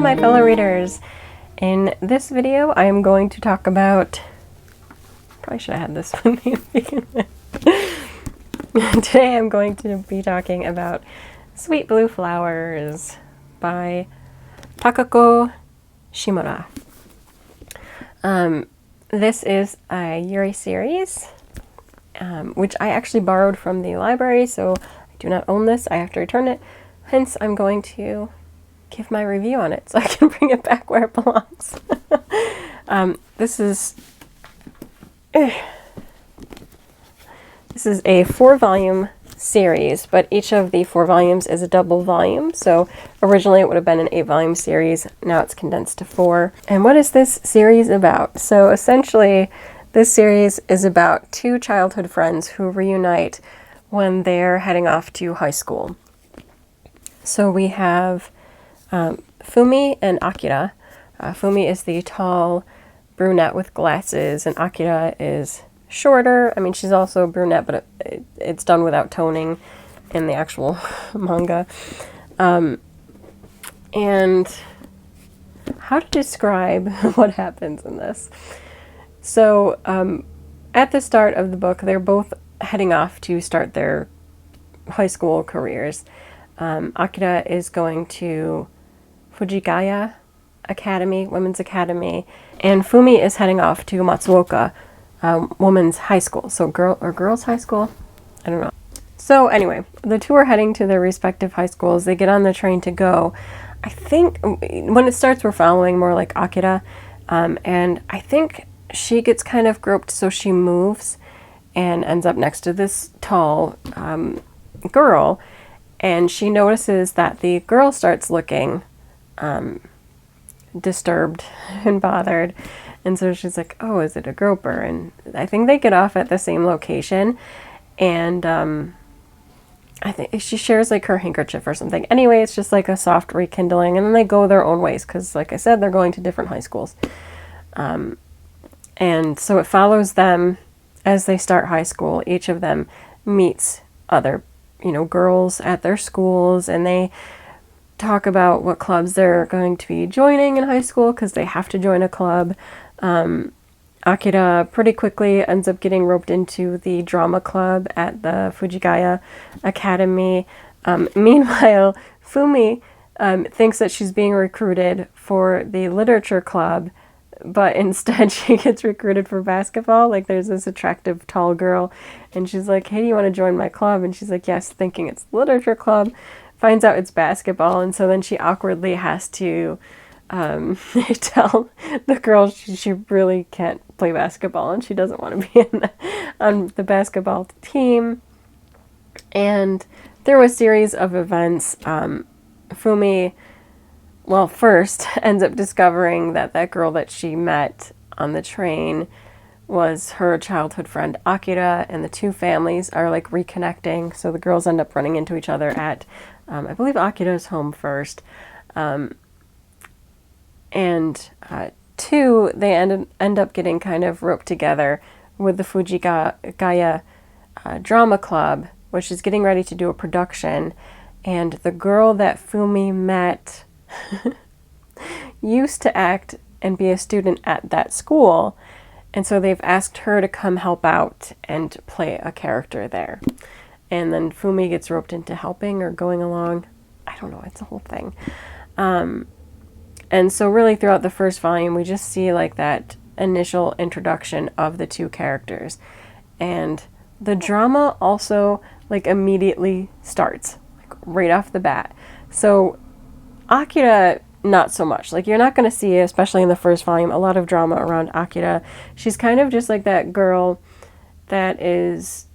my fellow readers. In this video I am going to talk about, probably should have had this one to begin with. Today I'm going to be talking about Sweet Blue Flowers by Takako Shimura. This is a Yuri series, which I actually borrowed from the library, so I do not own this. I have to return it. Hence, I'm going to give my review on it so I can bring it back where it belongs. This is a 4-volume series, but each of the 4 volumes is a double volume. So originally it would have been an 8-volume series. Now it's condensed to 4. And what is this series about? So essentially, this series is about 2 childhood friends who reunite when they're heading off to high school. So we have Fumi and Akira. Fumi is the tall brunette with glasses, and Akira is shorter. I mean, she's also a brunette, but it's done without toning in the actual manga. And how to describe what happens in this? So at the start of the book, they're both heading off to start their high school careers. Akira is going to Fujigaya Academy, Women's Academy, and Fumi is heading off to Matsuoka, Women's High School. So girls' high school? I don't know. So anyway, the 2 are heading to their respective high schools. They get on the train to go. I think when it starts, we're following more like Akira, and I think she gets kind of groped, so she moves and ends up next to this tall girl, and she notices that the girl starts looking disturbed and bothered, and so she's like, oh, is it a groper? And I think they get off at the same location, and I think she shares like her handkerchief or something. Anyway, it's just like a soft rekindling, and then they go their own ways because, like I said, they're going to different high schools. And so it follows them as they start high school. Each of them meets other, girls at their schools, and they talk about what clubs they're going to be joining in high school because they have to join a club. Akira pretty quickly ends up getting roped into the drama club at the Fujigaya Academy. Meanwhile, Fumi thinks that she's being recruited for the literature club, but instead she gets recruited for basketball. Like, there's this attractive tall girl, and she's like, hey, do you want to join my club? And she's like, yes, thinking it's the literature club. Finds out it's basketball, and so then she awkwardly has to tell the girl she really can't play basketball, and she doesn't want to be on the basketball team. And through a series of events, Fumi, first ends up discovering that girl that she met on the train was her childhood friend Akira, and the 2 families are like reconnecting. So the girls end up running into each other at, I believe, Akira's home first. And 2, they end up getting kind of roped together with the Fujigaya Drama Club, which is getting ready to do a production. And the girl that Fumi met used to act and be a student at that school, and so they've asked her to come help out and play a character there. And then Fumi gets roped into helping or going along. I don't know, it's a whole thing. And so really throughout the first volume, we just see like that initial introduction of the 2 characters. And the drama also like immediately starts, like right off the bat. So Akira, not so much. Like, you're not going to see, especially in the first volume, a lot of drama around Akira. She's kind of just like that girl that is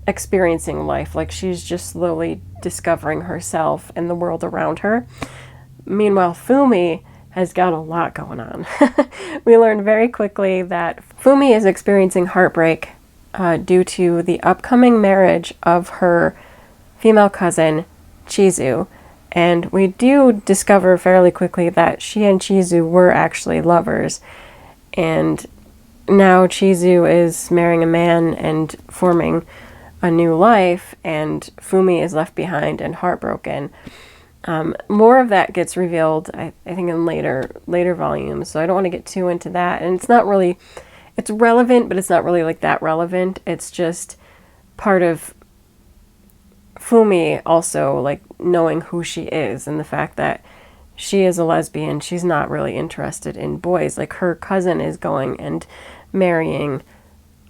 experiencing life. Like, she's just slowly discovering herself and the world around her. Meanwhile, Fumi has got a lot going on. We learn very quickly that Fumi is experiencing heartbreak due to the upcoming marriage of her female cousin, Chizu. And we do discover fairly quickly that she and Chizu were actually lovers. And now Chizu is marrying a man and forming a new life, and Fumi is left behind and heartbroken. More of that gets revealed, I think, in later volumes, so I don't want to get too into that. And it's not really, it's relevant, but it's not really like that relevant. It's just part of Fumi also, like, knowing who she is and the fact that she is a lesbian. She's not really interested in boys. Like, her cousin is going and marrying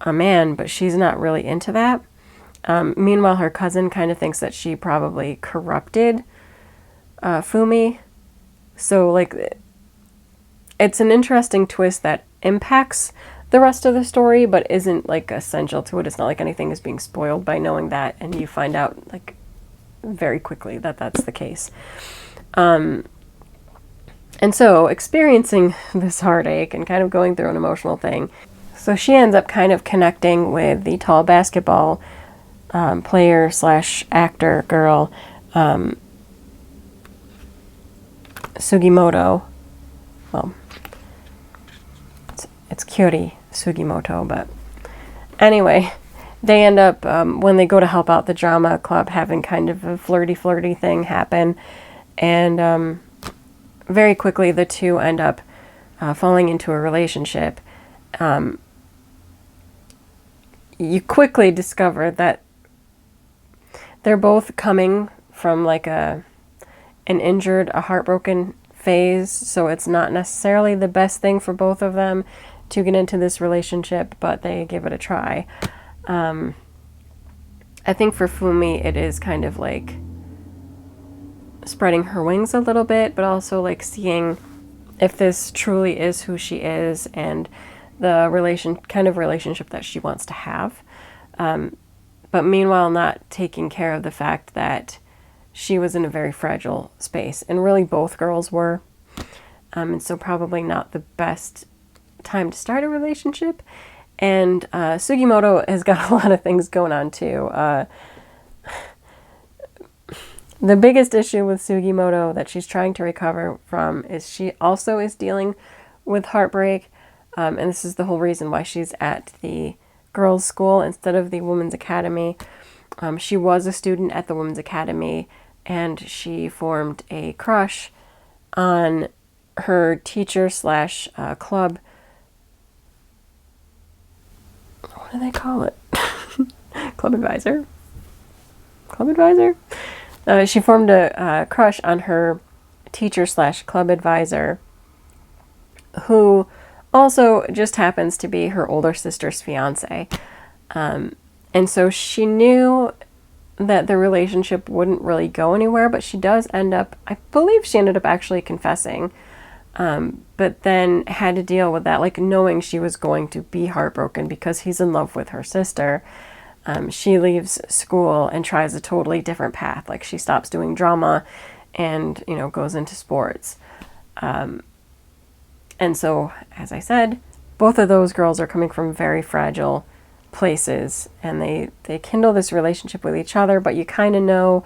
a man, but she's not really into that. Meanwhile, her cousin kind of thinks that she probably corrupted Fumi. So, like, it's an interesting twist that impacts the rest of the story, but isn't, like, essential to it. It's not like anything is being spoiled by knowing that, and you find out, like, very quickly that that's the case. And so, experiencing this heartache and kind of going through an emotional thing, so she ends up kind of connecting with the tall basketball player slash actor girl, Sugimoto. Well, it's Kyori Sugimoto, but anyway, they end up, when they go to help out the drama club, having kind of a flirty thing happen, and very quickly the two end up falling into a relationship. You quickly discover that they're both coming from like an heartbroken phase, so it's not necessarily the best thing for both of them to get into this relationship, but they give it a try. I think for Fumi, it is kind of like spreading her wings a little bit, but also like seeing if this truly is who she is and the relationship that she wants to have. But meanwhile, not taking care of the fact that she was in a very fragile space, and really both girls were. And so probably not the best time to start a relationship. And Sugimoto has got a lot of things going on too. The biggest issue with Sugimoto that she's trying to recover from is she also is dealing with heartbreak. And this is the whole reason why she's at the girls' school instead of the women's academy. She was a student at the women's academy, and she formed a crush on her teacher slash club. What do they call it? Club advisor? Club advisor? She formed a crush on her teacher slash club advisor, who also just happens to be her older sister's fiance. And so she knew that the relationship wouldn't really go anywhere, but she does end up, I believe she ended up actually confessing, but then had to deal with that, like knowing she was going to be heartbroken because he's in love with her sister. She leaves school and tries a totally different path. Like she stops doing drama and, goes into sports. And so, as I said, both of those girls are coming from very fragile places, and they kindle this relationship with each other, but you kind of know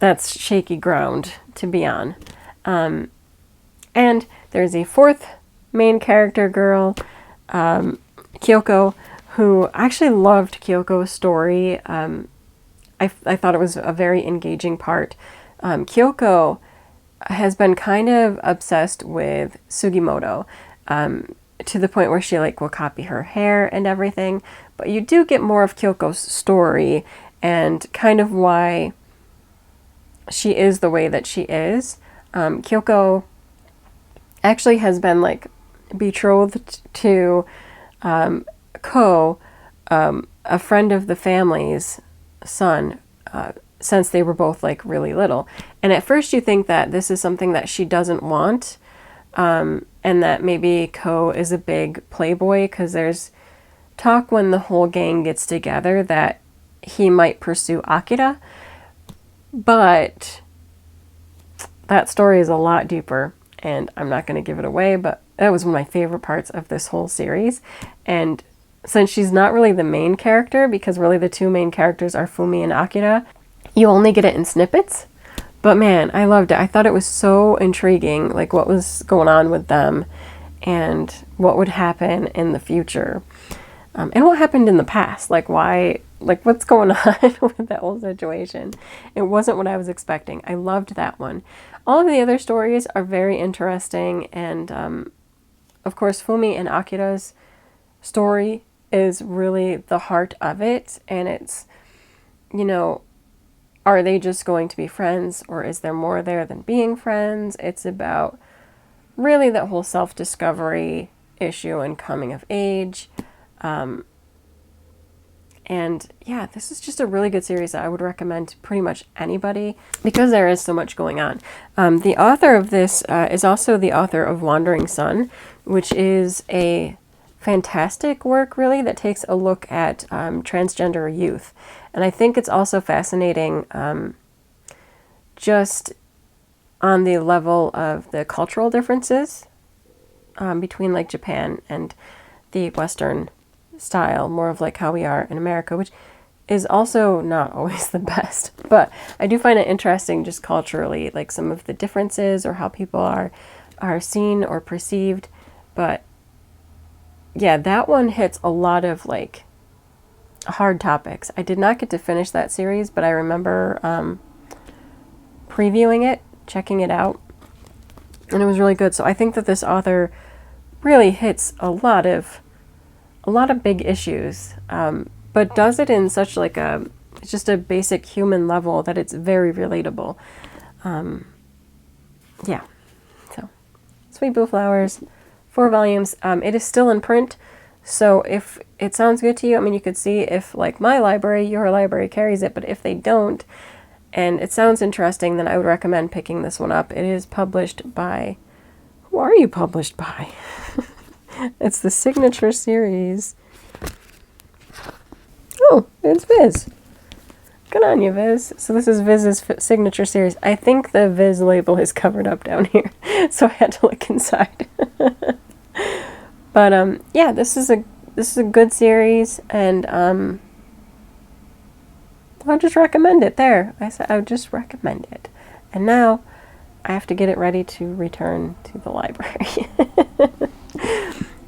that's shaky ground to be on. And there's a fourth main character girl, Kyoko, who I actually loved Kyoko's story. I thought it was a very engaging part. Kyoko has been kind of obsessed with Sugimoto, to the point where she will copy her hair and everything. But you do get more of Kyoko's story and kind of why she is the way that she is. Kyoko actually has been betrothed to Ko, a friend of the family's son, since they were both really little. And at first you think that this is something that she doesn't want, and that maybe Ko is a big playboy, because there's talk when the whole gang gets together that he might pursue Akira. But that story is a lot deeper, and I'm not going to give it away, but that was one of my favorite parts of this whole series. And since she's not really the main character, because really the two main characters are Fumi and Akira, you only get it in snippets. But man, I loved it. I thought it was so intriguing, what was going on with them and what would happen in the future. And what happened in the past. Why like, what's going on with that whole situation? It wasn't what I was expecting. I loved that one. All of the other stories are very interesting, and of course, Fumi and Akira's story is really the heart of it, and it's, you know, are they just going to be friends, or is there more there than being friends? It's about really that whole self-discovery issue and coming of age. And yeah, this is just a really good series that I would recommend to pretty much anybody because there is so much going on. The author of this is also the author of Wandering Sun, which is a fantastic work, really, that takes a look at transgender youth. And I think it's also fascinating just on the level of the cultural differences between like Japan and the Western style, more of like how we are in America, which is also not always the best. But I do find it interesting just culturally, like some of the differences or how people are seen or perceived. But yeah, that one hits a lot of like hard topics. I did not get to finish that series, but I remember previewing it, checking it out, and it was really good. So I think that this author really hits a lot of big issues, but does it in such like it's just a basic human level that it's very relatable. Yeah, so Sweet Blue Flowers, 4 volumes. It is still in print, so if it sounds good to you, I mean, you could see if like my library, your library carries it, but if they don't, and it sounds interesting, then I would recommend picking this one up. It is published by, who are you published by? It's the Signature Series. Oh, it's Viz. Good on you, Viz. So this is Viz's Signature Series. I think the Viz label is covered up down here, so I had to look inside. But yeah, this is a good series, and I'll just recommend it there. I said I would just recommend it. And now I have to get it ready to return to the library.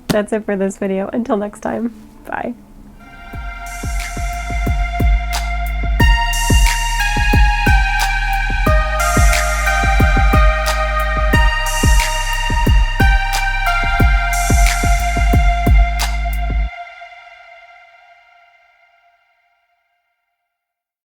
That's it for this video. Until next time, bye.